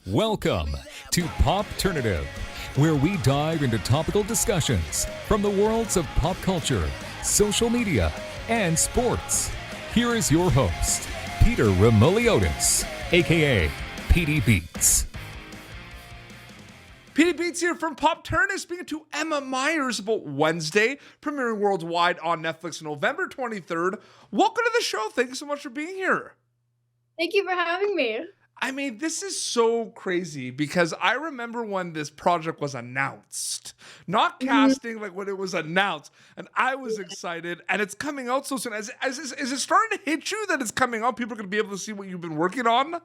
Welcome to Popternative, where we dive into topical discussions from the worlds of pop culture, social media, and sports. Here is your host, Peter Remoliotis, aka PD Beats. PD Beats here from Popternative, speaking to Emma Myers about Wednesday, premiering worldwide on Netflix November 23rd. Welcome to the show. Thank you so much for being here. Thank you for having me. I mean, this is so crazy because I remember when this project was announced, not casting, like when it was announced, and I was excited, and it's coming out so soon. Is it starting to hit you that it's coming out? People are going to be able to see what you've been working on?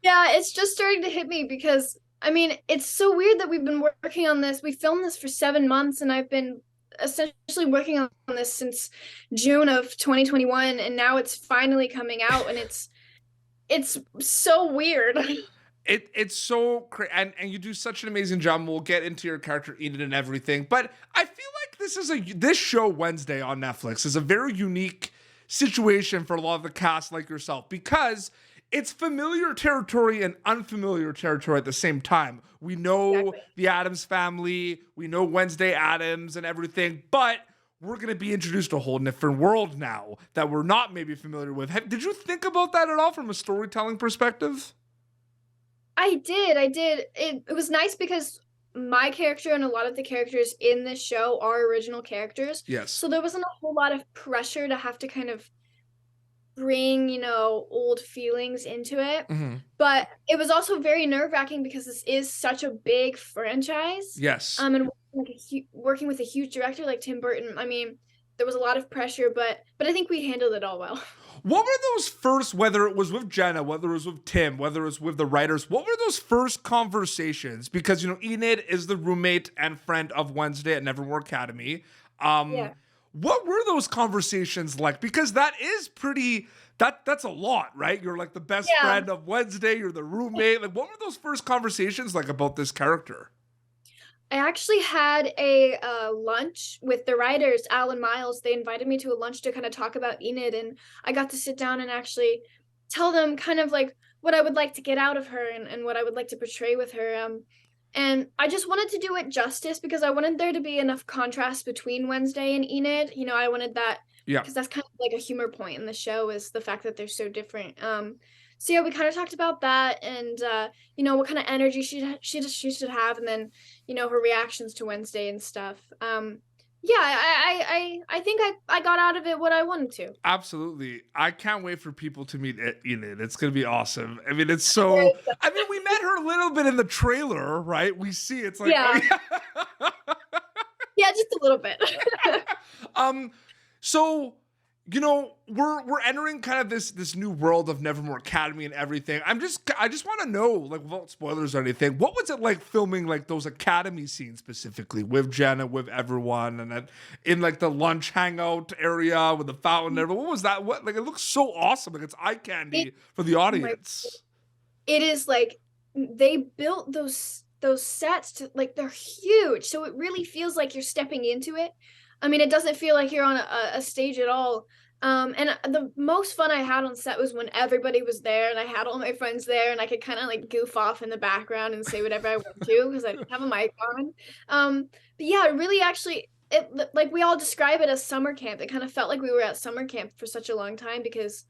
Yeah, it's just starting to hit me because, I mean, it's so weird that we've been working on this. We filmed this for 7 months, and I've been essentially working on this since June of 2021, and now it's finally coming out, and it's so weird. It's so crazy, and you do such an amazing job. We'll get into your character Enid and everything, but I feel like this show Wednesday on Netflix is a very unique situation for a lot of the cast like yourself because it's familiar territory and unfamiliar territory at the same time. We know the Addams Family, we know Wednesday Addams and everything, but we're going to be introduced to a whole different world now that we're not maybe familiar with. Did you think about that at all from a storytelling perspective? I did. It was nice because my character and a lot of the characters in this show are original characters. Yes. So there wasn't a whole lot of pressure to have to kind of bring, old feelings into it. Mm-hmm. But it was also very nerve-wracking because this is such a big franchise. Yes. And working with a huge director like Tim Burton, I mean, there was a lot of pressure, but I think we handled it all well. What were those first, whether it was with Jenna, whether it was with Tim, whether it was with the writers, what were those first conversations? Because, Enid is the roommate and friend of Wednesday at Nevermore Academy. Yeah. What were those conversations like? Because that is that's a lot, right? You're like the best friend of Wednesday, you're the roommate. Like, what were those first conversations like about this character? I actually had a lunch with the writers, Al and Miles. They invited me to a lunch to kind of talk about Enid, and I got to sit down and actually tell them kind of like what I would like to get out of her and what I would like to portray with her. And I just wanted to do it justice because I wanted there to be enough contrast between Wednesday and Enid. I wanted that because that's kind of like a humor point in the show is the fact that they're so different. So yeah, we kind of talked about that and, what kind of energy she should have and then, her reactions to Wednesday and stuff. I think I got out of it what I wanted to. Absolutely. I can't wait for people to meet Enid. It's going to be awesome. I mean, we met her a little bit in the trailer, right? We see it's like, yeah, yeah, just a little bit. So, we're entering kind of this new world of Nevermore Academy and everything. I just want to know, like, without spoilers or anything, what was it like filming like those Academy scenes specifically with Jenna, with everyone, and then in like the lunch hangout area with the fountain and everyone? What was that? What, like, it looks so awesome. Like, it's eye candy for the audience. It is like they built those sets to like they're huge, so it really feels like you're stepping into it. I mean, it doesn't feel like you're on a stage at all. And the most fun I had on set was when everybody was there and I had all my friends there and I could kind of like goof off in the background and say whatever I want to because I didn't have a mic on. But yeah, it really actually, like we all describe it as summer camp. It kind of felt like we were at summer camp for such a long time because,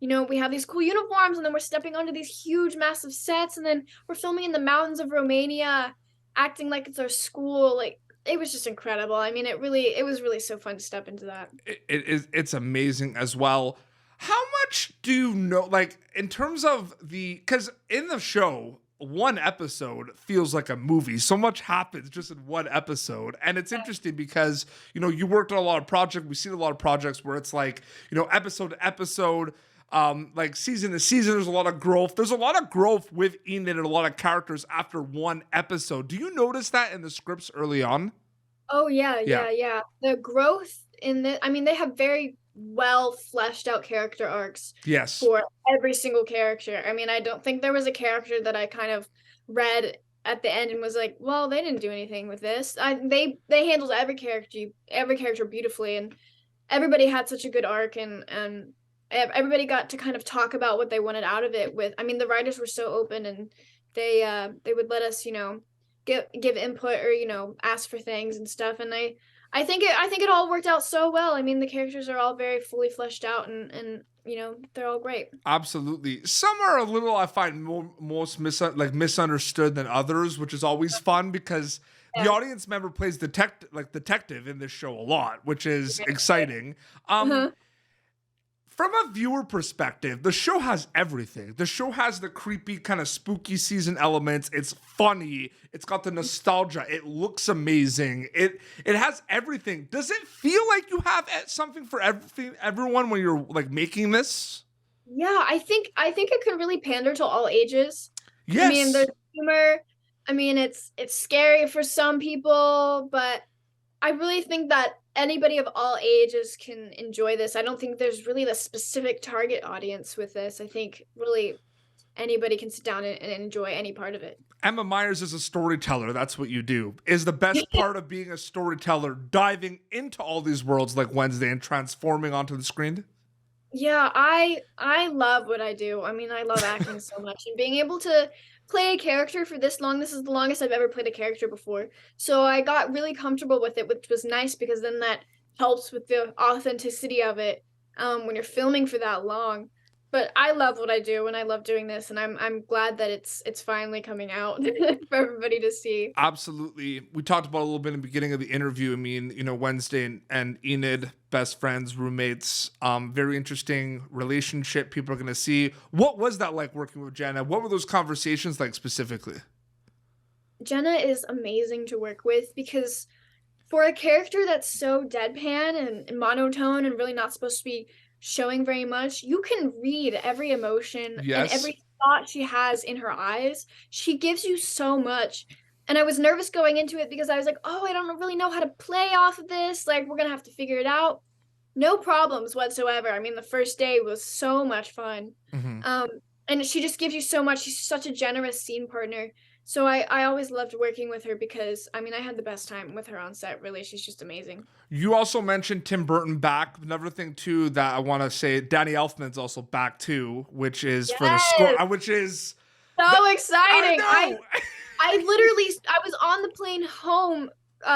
we have these cool uniforms and then we're stepping onto these huge, massive sets and then we're filming in the mountains of Romania, acting like it's our school, like, it was just incredible. I mean, it was really so fun to step into that. It's amazing as well. How much do you know, like, in terms of because in the show, one episode feels like a movie. So much happens just in one episode. And it's interesting because, you worked on a lot of projects. We've seen a lot of projects where it's like, episode to episode, like season to season, there's a lot of growth. There's a lot of growth with Enid and a lot of characters after one episode. Do you notice that in the scripts early on? Oh yeah. The growth they have very well fleshed out character arcs. Yes. For every single character. I mean, I don't think there was a character that I kind of read at the end and was like, well, they didn't do anything with this. They handled every character beautifully, and everybody had such a good arc and everybody got to kind of talk about what they wanted out of it the writers were so open and they would let us, give input or, ask for things and stuff. And I think it all worked out so well. I mean, the characters are all very fully fleshed out, and they're all great. Absolutely. Some are a little, I find, most misunderstood than others, which is always fun because the Yeah. audience member plays detective in this show a lot, which is exciting. Uh-huh. From a viewer perspective, the show has everything. The show has the creepy, kind of spooky season elements. It's funny. It's got the nostalgia. It looks amazing. It has everything. Does it feel like you have something for everyone when you're like making this? Yeah, I think it could really pander to all ages. I mean, Yes. there's humor. I mean, it's scary for some people, but I really think that anybody of all ages can enjoy this. I don't think there's really the specific target audience with this. I think really anybody can sit down and enjoy any part of it. Emma Myers is a storyteller. That's what you do. Is the best part of being a storyteller diving into all these worlds like Wednesday and transforming onto the screen? Yeah, I love what I do. I mean, I love acting so much, and being able to play a character for this long, this is the longest I've ever played a character before. So I got really comfortable with it, which was nice because then that helps with the authenticity of it when you're filming for that long. But I love what I do, and I love doing this, and I'm glad that it's finally coming out for everybody to see. Absolutely. We talked about a little bit in the beginning of the interview. I mean, Wednesday and Enid, best friends, roommates, very interesting relationship people are going to see. What was that like working with Jenna? What were those conversations like specifically? Jenna is amazing to work with because for a character that's so deadpan and monotone and really not supposed to be showing very much, you can read every emotion and Yes. every thought she has in her eyes. She gives you so much. And I was nervous going into it because I was like, oh, I don't really know how to play off of this. Like, we're going to have to figure it out. No problems whatsoever. I mean, the first day was so much fun. Mm-hmm. And she just gives you so much. She's such a generous scene partner. So I always loved working with her because, I mean, I had the best time with her on set, really. She's just amazing. You also mentioned Tim Burton back. Another thing, too, that I want to say, Danny Elfman's also back, too, which is for the score, which is so exciting. I I was on the plane home,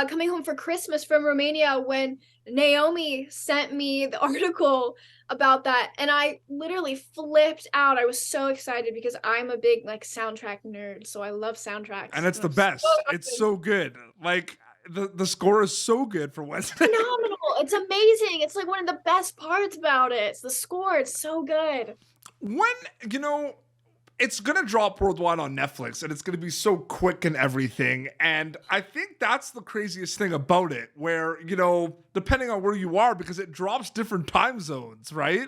coming home for Christmas from Romania when Naomi sent me the article about that, and I literally flipped out. I was so excited because I'm a big soundtrack nerd, so I love soundtracks. and it's the best. It's so good. Like the score is so good for Wednesday. Phenomenal. It's amazing. It's like one of the best parts about it. It's the score. It's so good. When it's gonna drop worldwide on Netflix and it's gonna be so quick and everything. And I think that's the craziest thing about it, where, depending on where you are, because it drops different time zones, right?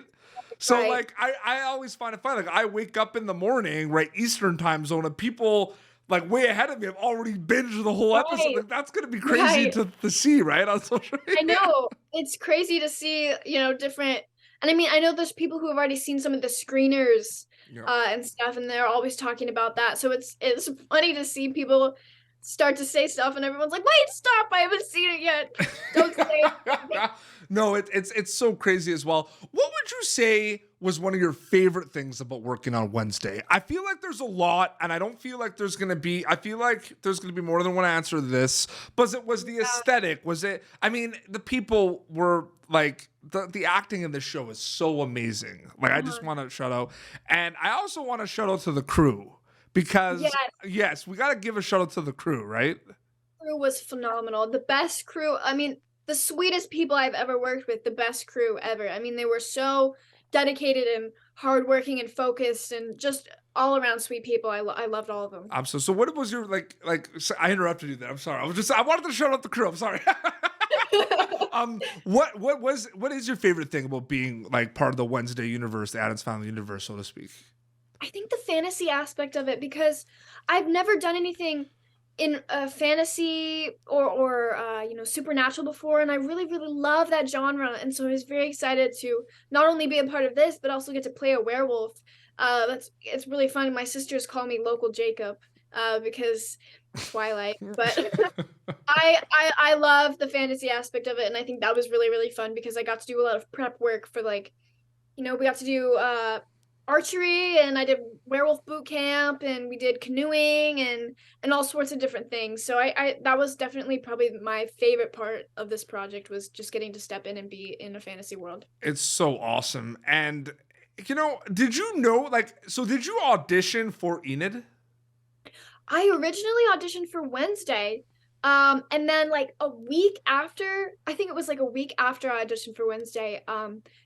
So Right. I always find it funny. Like I wake up in the morning, right, Eastern time zone, and people like way ahead of me have already binged the whole episode. Right. Like that's gonna be crazy to see, right? On social media. I know. It's crazy to see, different. And I mean, I know there's people who have already seen some of the screeners and stuff, and they're always talking about that. So it's funny to see people start to say stuff, and everyone's like, "Wait, stop! I haven't seen it yet. Don't say it." No, it's so crazy as well. What would you say was one of your favorite things about working on Wednesday? I feel like there's a lot, and I don't feel like there's gonna be. I feel like there's gonna be more than one answer to this. But was the aesthetic? Was it? I mean, the people were like the acting in this show is so amazing. Like I just want to shout out, and I also want to shout out to the crew because yes, we got to give a shout out to the crew, right? Crew was phenomenal. The best crew. I mean, the sweetest people I've ever worked with. The best crew ever. I mean, they were so dedicated and hardworking and focused and just all around sweet people. I loved all of them. Absolutely. So what was your like? So I interrupted you there. I'm sorry. I wanted to shout out the crew. I'm sorry. What is your favorite thing about being like part of the Wednesday universe, the Addams Family universe, so to speak? I think the fantasy aspect of it, because I've never done anything in fantasy or supernatural before, and I really love that genre, and so I was very excited to not only be a part of this but also get to play a werewolf. It's really fun. My sisters call me Local Jacob because Twilight, but I love the fantasy aspect of it, and I think that was really fun because I got to do a lot of prep work for we got to do archery, and I did werewolf boot camp, and we did canoeing and all sorts of different things. So I that was definitely probably my favorite part of this project, was just getting to step in and be in a fantasy world. It's so awesome. And did you know, so did you audition for Enid? I originally auditioned for Wednesday. And then like a week after, I think it was like a week after I auditioned for Wednesday,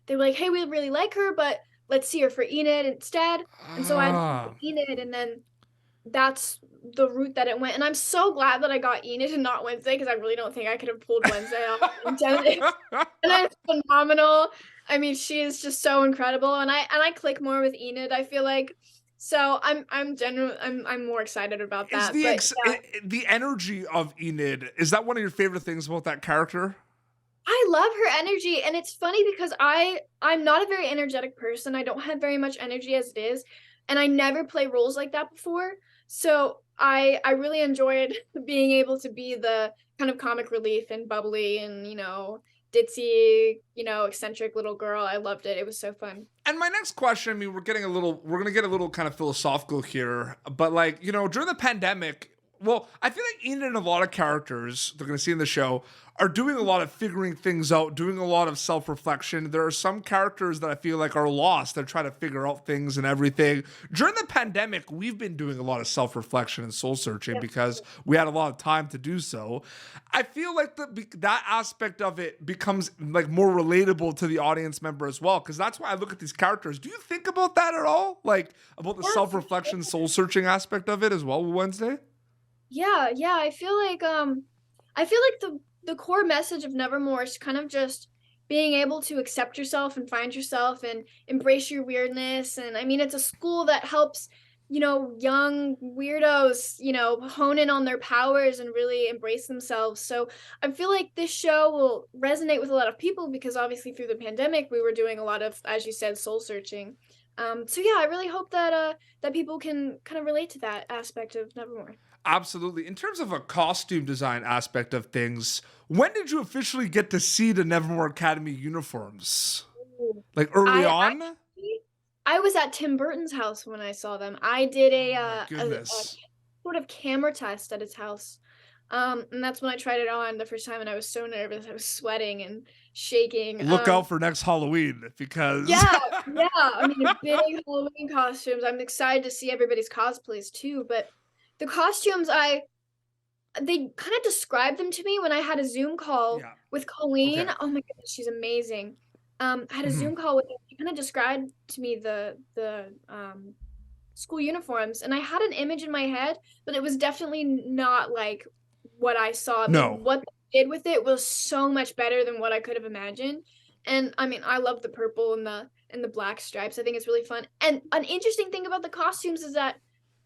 they were like, hey, we really like her, but let's see her for Enid instead. And so I auditioned for Enid, and then that's the route that it went. And I'm so glad that I got Enid and not Wednesday, because I really don't think I could have pulled Wednesday off. And it's phenomenal. I mean, she is just so incredible, and I click more with Enid, I feel like. So I'm more excited about that. The energy of Enid, is that one of your favorite things about that character? I love her energy, and it's funny because I'm not a very energetic person. I don't have very much energy as it is, and I never play roles like that before. So I really enjoyed being able to be the kind of comic relief and bubbly and, ditzy, eccentric little girl. I loved it. It was so fun. And my next question, I mean, we're going to get a little kind of philosophical here, but during the pandemic, well, I feel like Enid and a lot of characters they're going to see in the show are doing a lot of figuring things out, doing a lot of self-reflection. There are some characters that I feel like are lost. They're trying to figure out things and everything. During the pandemic, we've been doing a lot of self-reflection and soul-searching because we had a lot of time to do so. I feel like that aspect of it becomes like more relatable to the audience member as well, because that's why I look at these characters. Do you think about that at all? Like about the self-reflection, soul-searching aspect of it as well, Wednesday? Yeah, I feel like the core message of Nevermore is kind of just being able to accept yourself and find yourself and embrace your weirdness. And I mean, it's a school that helps, young weirdos, hone in on their powers and really embrace themselves. So I feel like this show will resonate with a lot of people, because obviously through the pandemic, we were doing a lot of, as you said, soul searching. So yeah, I really hope that that people can kind of relate to that aspect of Nevermore. Absolutely. In terms of a costume design aspect of things, when did you officially get to see the Nevermore Academy uniforms? Like early on? I was at Tim Burton's house when I saw them. I did a sort of camera test at his house. And that's when I tried it on the first time, and I was so nervous. I was sweating and shaking. Look out for next Halloween, because yeah. I mean, big Halloween costumes. I'm excited to see everybody's cosplays too, but the costumes, they kind of described them to me when I had a Zoom call with Colleen. Okay. Oh my goodness, she's amazing. I had a Zoom call with her. She kind of described to me the school uniforms, and I had an image in my head, but it was definitely not like what I saw. No. What they did with it was so much better than what I could have imagined. And I mean, I love the purple and the black stripes. I think it's really fun. And an interesting thing about the costumes is that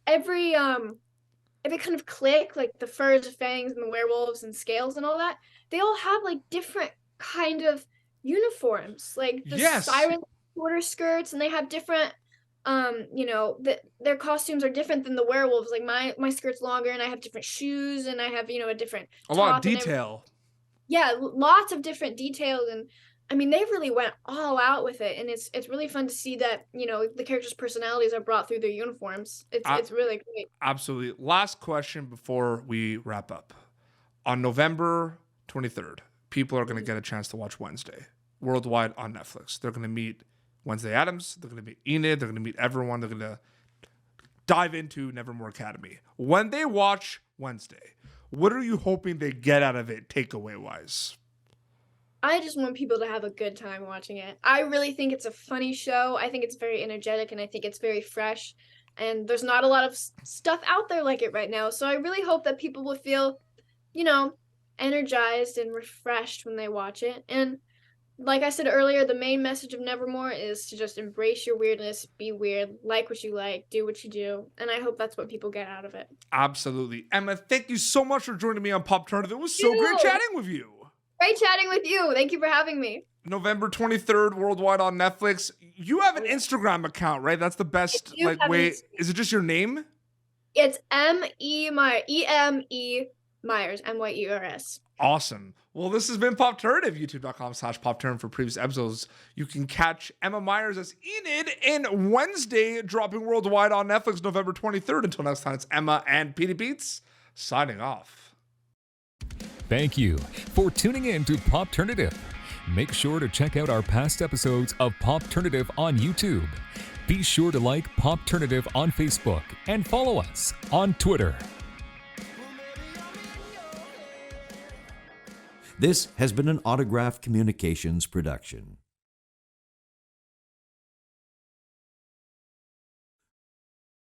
every kind of clique, like the furs, fangs, and the werewolves and scales and all that, they all have like different kind of uniforms. Like the siren shorter skirts, and they have different their costumes are different than the werewolves. Like my skirt's longer, and I have different shoes, and I have a different lot of detail. Yeah, lots of different details. And I mean, they really went all out with it, and it's really fun to see that the characters' personalities are brought through their uniforms. It's really great. Absolutely. Last question before we wrap up. On November 23rd, people are going to get a chance to watch Wednesday worldwide on Netflix. They're going to meet Wednesday Addams. They're going to meet Enid. They're going to meet everyone. They're going to dive into Nevermore Academy. When they watch Wednesday, what are you hoping they get out of it, takeaway wise? I just want people to have a good time watching it. I really think it's a funny show. I think it's very energetic, and I think it's very fresh. And there's not a lot of stuff out there like it right now. So I really hope that people will feel, energized and refreshed when they watch it. And like I said earlier, the main message of Nevermore is to just embrace your weirdness, be weird, like what you like, do what you do. And I hope that's what people get out of it. Absolutely. Emma, thank you so much for joining me on Popternative. It was so great chatting with you. Great chatting with you. Thank you for having me. November 23rd, worldwide on Netflix. You have an Instagram account, right? That's the best way. Is it just your name? It's EME Myers, MYERS. Awesome. Well, this has been Popternative, youtube.com/Popturn for previous episodes. You can catch Emma Myers as Enid in Wednesday, dropping worldwide on Netflix November 23rd. Until next time, it's Emma and Petey Beats signing off. Thank you for tuning in to Popternative. Make sure to check out our past episodes of Popternative on YouTube. Be sure to like Popternative on Facebook and follow us on Twitter. This has been an Autograph Communications production.